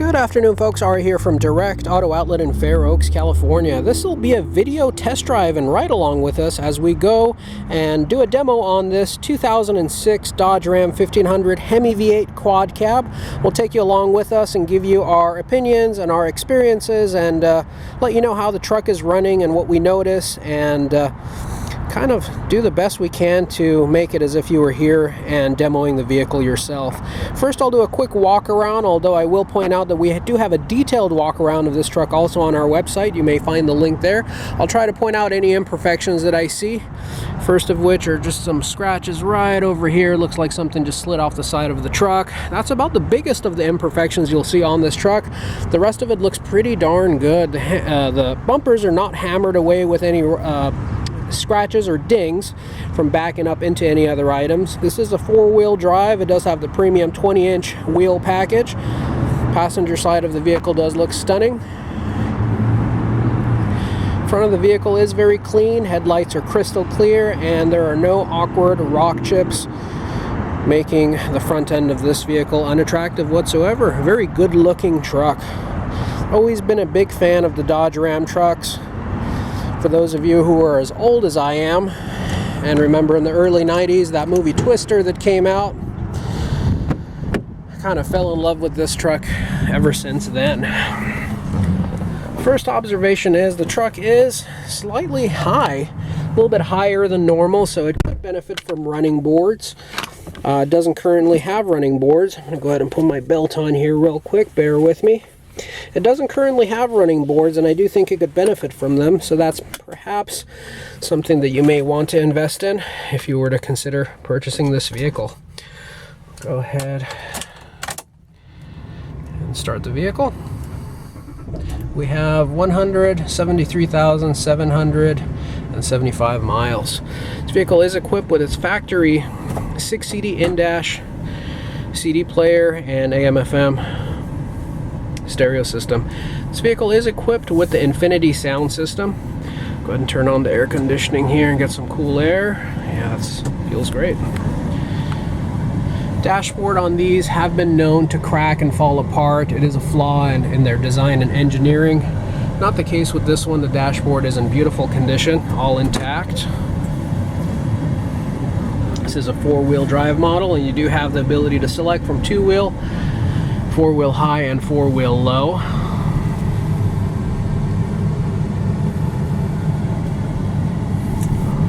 Good afternoon, folks. Ari here from Direct Auto Outlet in Fair Oaks, California. This will be a video test drive and ride along with us as we go and do a demo on this 2006 Dodge Ram 1500 Hemi V8 quad cab. We'll take you along with us and give you our opinions and our experiences and let you know how the truck is running and what we notice, and kind of do the best we can to make it as if you were here and demoing the vehicle yourself. First, I'll do a quick walk around, although I will point out that we do have a detailed walk around of this truck also on our website. You may find the link there. I'll try to point out any imperfections that I see. First of which are just some scratches right over here. Looks like something just slid off the side of the truck. That's about the biggest of the imperfections you'll see on this truck. The rest of it looks pretty darn good. The bumpers are not hammered away with any scratches or dings from backing up into any other items. This is a four-wheel drive. It does have the premium 20-inch wheel package. Passenger side of the vehicle does look stunning. Front of the vehicle is very clean. Headlights are crystal clear, and there are no awkward rock chips making the front end of this vehicle unattractive whatsoever. A very good looking truck. Always been a big fan of the Dodge Ram trucks. For those of you who are as old as I am and remember in the early 90s that movie Twister that came out, I kind of fell in love with this truck ever since then. First observation is the truck is slightly high, a little bit higher than normal, so it could benefit from running boards. It doesn't currently have running boards. I'm going to go ahead and put my belt on here real quick, bear with me. It doesn't currently have running boards, and I do think it could benefit from them, so that's perhaps something that you may want to invest in if you were to consider purchasing this vehicle. Go ahead and start the vehicle. We have 173,775 miles. This vehicle is equipped with its factory 6-CD in-dash CD player and AM/FM stereo system. This vehicle is equipped with the Infinity sound system. Go ahead and turn on the air conditioning here and get some cool air. Yeah, that feels great. Dashboard on these have been known to crack and fall apart. It is a flaw in their design and engineering. Not the case with this one. The dashboard is in beautiful condition, all intact. This is a four-wheel drive model, and you do have the ability to select from two-wheel, four-wheel high, and four-wheel low.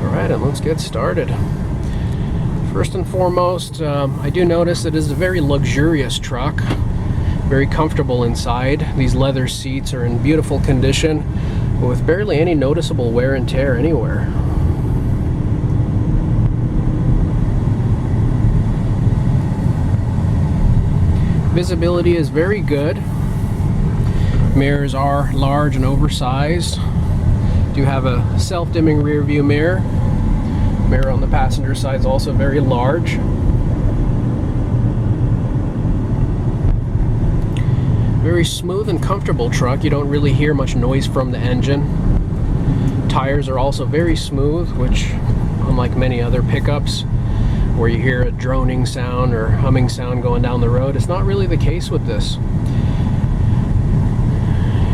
Alright, and let's get started. First and foremost, I do notice that it is a very luxurious truck, very comfortable inside. These leather seats are in beautiful condition with barely any noticeable wear and tear anywhere. Visibility is very good. Mirrors are large and oversized. Do have a self-dimming rear view mirror. Mirror on the passenger side is also very large. Very smooth and comfortable truck. You don't really hear much noise from the engine. Tires are also very smooth, which, unlike many other pickups where you hear a droning sound or humming sound going down the road, it's not really the case with this.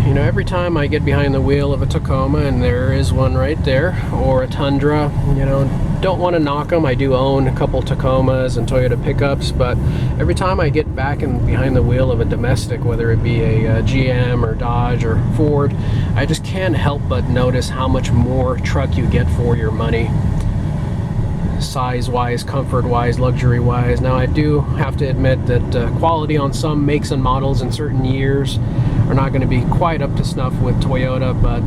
You know, every time I get behind the wheel of a Tacoma, and there is one right there, or a Tundra, you know, don't want to knock them. I do own a couple Tacomas and Toyota pickups, but every time I get back and behind the wheel of a domestic, whether it be a GM or Dodge or Ford, I just can't help but notice how much more truck you get for your money. Size-wise, comfort-wise, luxury-wise. Now, I do have to admit that quality on some makes and models in certain years are not going to be quite up to snuff with Toyota, but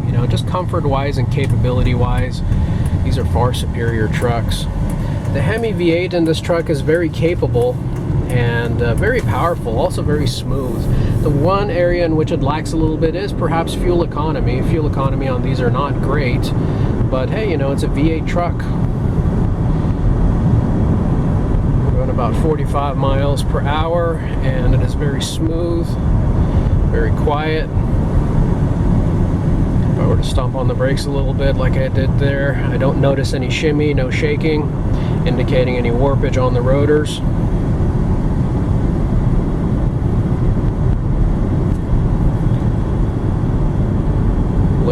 you know, just comfort-wise and capability-wise, these are far superior trucks. The Hemi V8 in this truck is very capable and very powerful, also very smooth. The one area in which it lacks a little bit is perhaps fuel economy. Fuel economy on these are not great, but hey, you know, it's a V8 truck. We're going about 45 miles per hour, and it is very smooth, very quiet. If I were to stomp on the brakes a little bit like I did there, I don't notice any shimmy, no shaking, indicating any warpage on the rotors.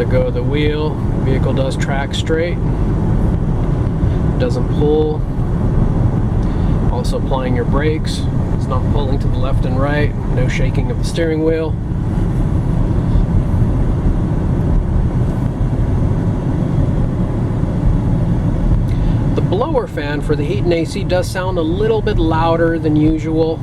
let go of the wheel. The vehicle does track straight. It doesn't pull. Also applying your brakes. It's not pulling to the left and right. No shaking of the steering wheel. The blower fan for the heat and AC does sound a little bit louder than usual,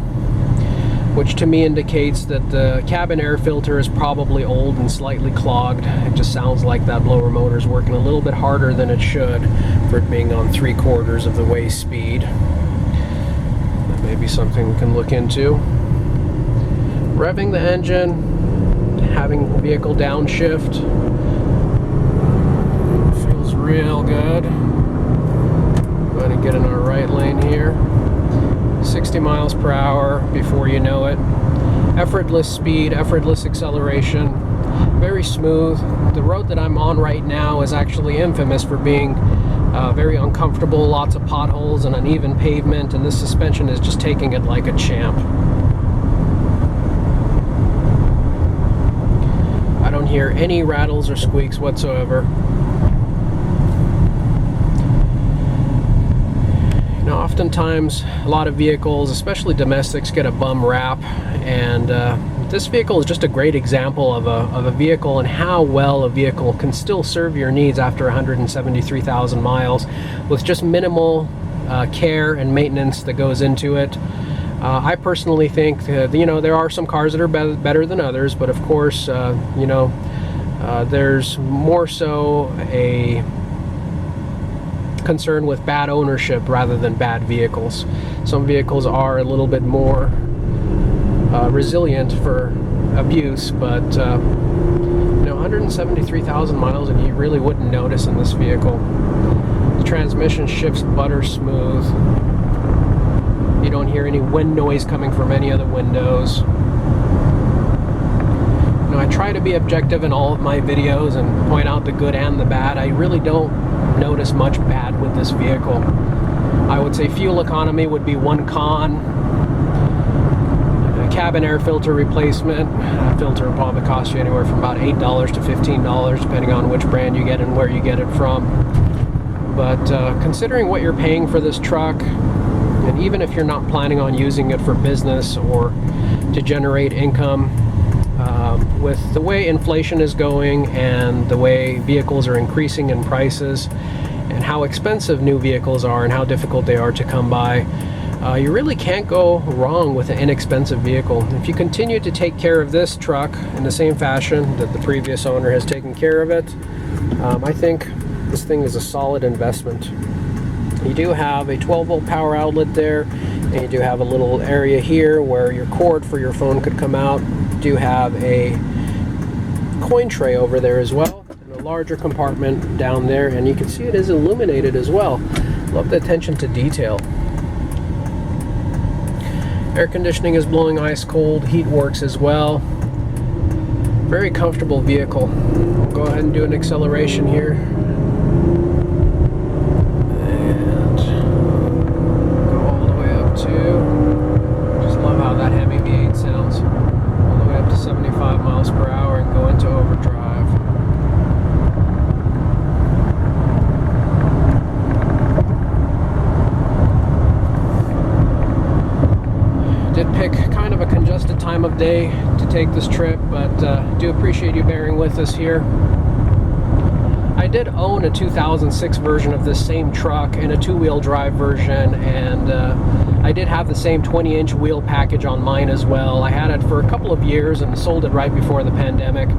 which to me indicates that the cabin air filter is probably old and slightly clogged. It just sounds like that blower motor is working a little bit harder than it should for it being on 3/4 of the way speed. That may be something we can look into. Revving the engine, having vehicle downshift, feels real good. Going to get in our right lane here. 60 miles per hour before you know it. Effortless speed, effortless acceleration, very smooth. The road that I'm on right now is actually infamous for being very uncomfortable, lots of potholes and uneven pavement, and this suspension is just taking it like a champ. I don't hear any rattles or squeaks whatsoever. Now, oftentimes, a lot of vehicles, especially domestics, get a bum rap, and this vehicle is just a great example of a vehicle and how well a vehicle can still serve your needs after 173,000 miles with just minimal care and maintenance that goes into it. I personally think that, you know, there are some cars that are better than others, but of course, you know, there's more so a concern with bad ownership rather than bad vehicles. Some vehicles are a little bit more resilient for abuse, but you know, 173,000 miles and you really wouldn't notice in this vehicle. The transmission shifts butter smooth. You don't hear any wind noise coming from any of the windows. You know, I try to be objective in all of my videos and point out the good and the bad. I really don't notice much bad with this vehicle. I would say fuel economy would be one con. A cabin air filter replacement. A filter will probably cost you anywhere from about $8 to $15, depending on which brand you get and where you get it from. But considering what you're paying for this truck, and even if you're not planning on using it for business or to generate income, with the way inflation is going and the way vehicles are increasing in prices and how expensive new vehicles are and how difficult they are to come by, you really can't go wrong with an inexpensive vehicle. If you continue to take care of this truck in the same fashion that the previous owner has taken care of it, I think this thing is a solid investment. You do have a 12-volt power outlet there, and you do have a little area here where your cord for your phone could come out. You do have a coin tray over there as well, and a larger compartment down there, and you can see it is illuminated as well. Love the attention to detail. Air conditioning is blowing ice cold, heat works as well. Very comfortable vehicle. We'll go ahead and do an acceleration here. And go all the way up to, just love how that Hemi V8 sounds. All the way up to 75 miles per hour and go into overdrive. Did pick kind of a congested time of day to take this trip, but do appreciate you bearing with us here. I did own a 2006 version of this same truck and a two-wheel drive version, and I did have the same 20-inch wheel package on mine as well. I had it for a couple of years and sold it right before the pandemic.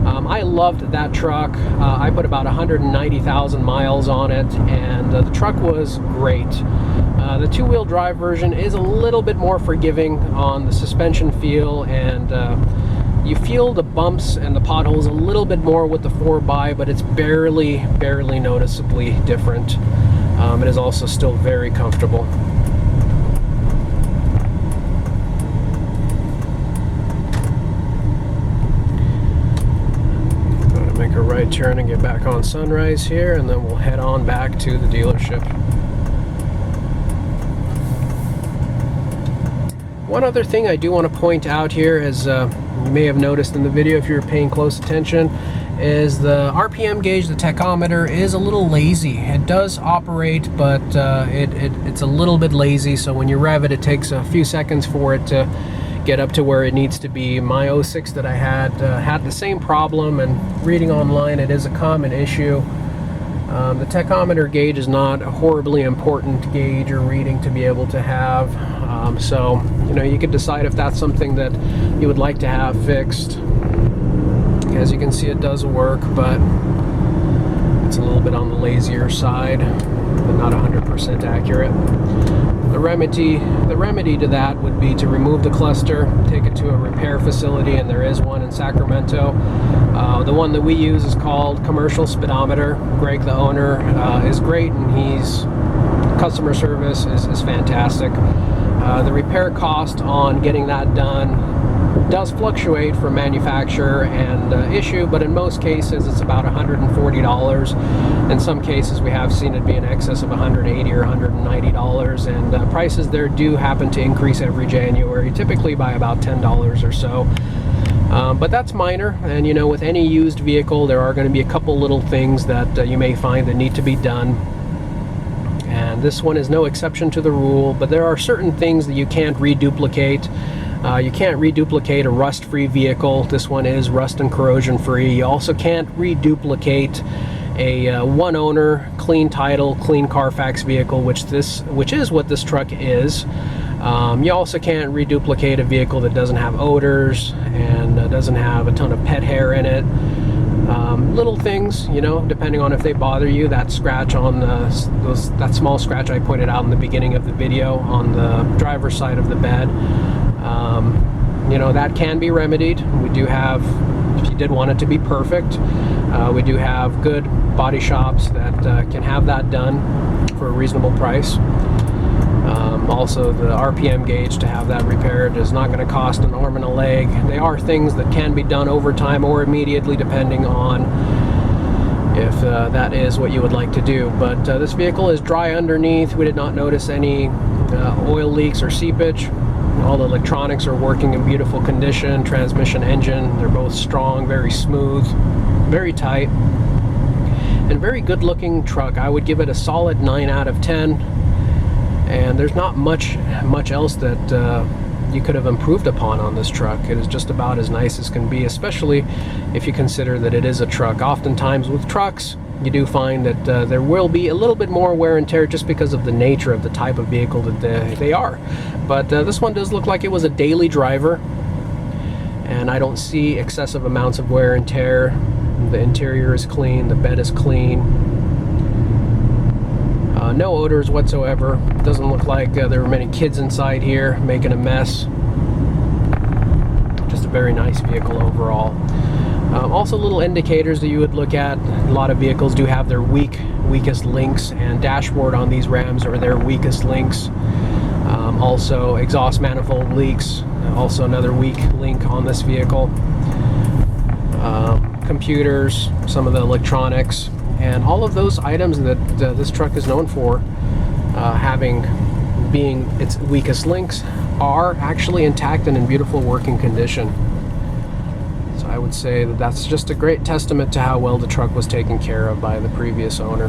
I loved that truck. I put about 190,000 miles on it, and the truck was great. The two-wheel drive version is a little bit more forgiving on the suspension feel, and you feel the bumps and the potholes a little bit more with the 4x, but it's barely noticeably different. It is also still very comfortable. Going to make a right turn and get back on Sunrise here, and then we'll head on back to the dealership. One other thing I do want to point out here, as you may have noticed in the video if you were paying close attention, is the RPM gauge, the tachometer, is a little lazy. It does operate, but it's a little bit lazy, so when you rev it, it takes a few seconds for it to get up to where it needs to be. My 06 that I had the same problem, and reading online, it is a common issue. The tachometer gauge is not a horribly important gauge or reading to be able to have, so you could decide if that's something that you would like to have fixed. As you can see, it does work, but it's a little bit on the lazier side, but not 100% accurate. The remedy to that would be to remove the cluster, take it to a repair facility, and there is one in Sacramento. The one that we use is called Commercial Speedometer. Greg, the owner, is great, and customer service is fantastic. The repair cost on getting that done does fluctuate from manufacturer and issue, but in most cases it's about $140. In some cases we have seen it be in excess of $180 or $190, and prices there do happen to increase every January, typically by about $10 or so. But that's minor, and with any used vehicle there are going to be a couple little things that you may find that need to be done. And this one is no exception to the rule, but there are certain things that you can't reduplicate. You can't reduplicate a rust-free vehicle. This one is rust and corrosion-free. You also can't reduplicate a one-owner, clean title, clean Carfax vehicle, which is what this truck is. You also can't reduplicate a vehicle that doesn't have odors and doesn't have a ton of pet hair in it. Little things, depending on if they bother you. That scratch on that small scratch I pointed out in the beginning of the video on the driver's side of the bed. That can be remedied. We do have, if you did want it to be perfect, we do have good body shops that can have that done for a reasonable price. Also, the RPM gauge, to have that repaired, is not going to cost an arm and a leg. They are things that can be done over time or immediately, depending on if that is what you would like to do. But this vehicle is dry underneath. We did not notice any oil leaks or seepage. All the electronics are working in beautiful condition. Transmission, engine, they're both strong, very smooth, very tight, and very good looking truck. I would give it a solid 9 out of 10. And there's not much else that you could have improved upon on this truck. It is just about as nice as can be, especially if you consider that it is a truck. Oftentimes with trucks, you do find that there will be a little bit more wear and tear just because of the nature of the type of vehicle that they are. But this one does look like it was a daily driver, and I don't see excessive amounts of wear and tear. The interior is clean, the bed is clean. No odors whatsoever. Doesn't look like there were many kids inside here making a mess. Just a very nice vehicle overall. Also, little indicators that you would look at. A lot of vehicles do have their weakest links, and dashboard on these Rams are their weakest links. Also, exhaust manifold leaks, also another weak link on this vehicle. Computers, some of the electronics, and all of those items that this truck is known for being its weakest links are actually intact and in beautiful working condition. So I would say that that's just a great testament to how well the truck was taken care of by the previous owner.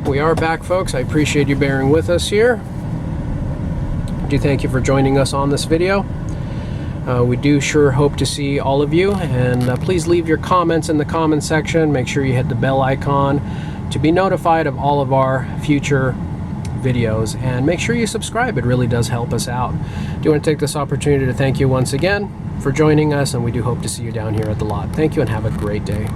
We are back, folks. I appreciate you bearing with us here. I do thank you for joining us on this video. We do sure hope to see all of you, and please leave your comments in the comment section. Make sure you hit the bell icon to be notified of all of our future videos, and make sure you subscribe. It really does help us out. I do want to take this opportunity to thank you once again for joining us, and we do hope to see you down here at the lot. Thank you, and have a great day.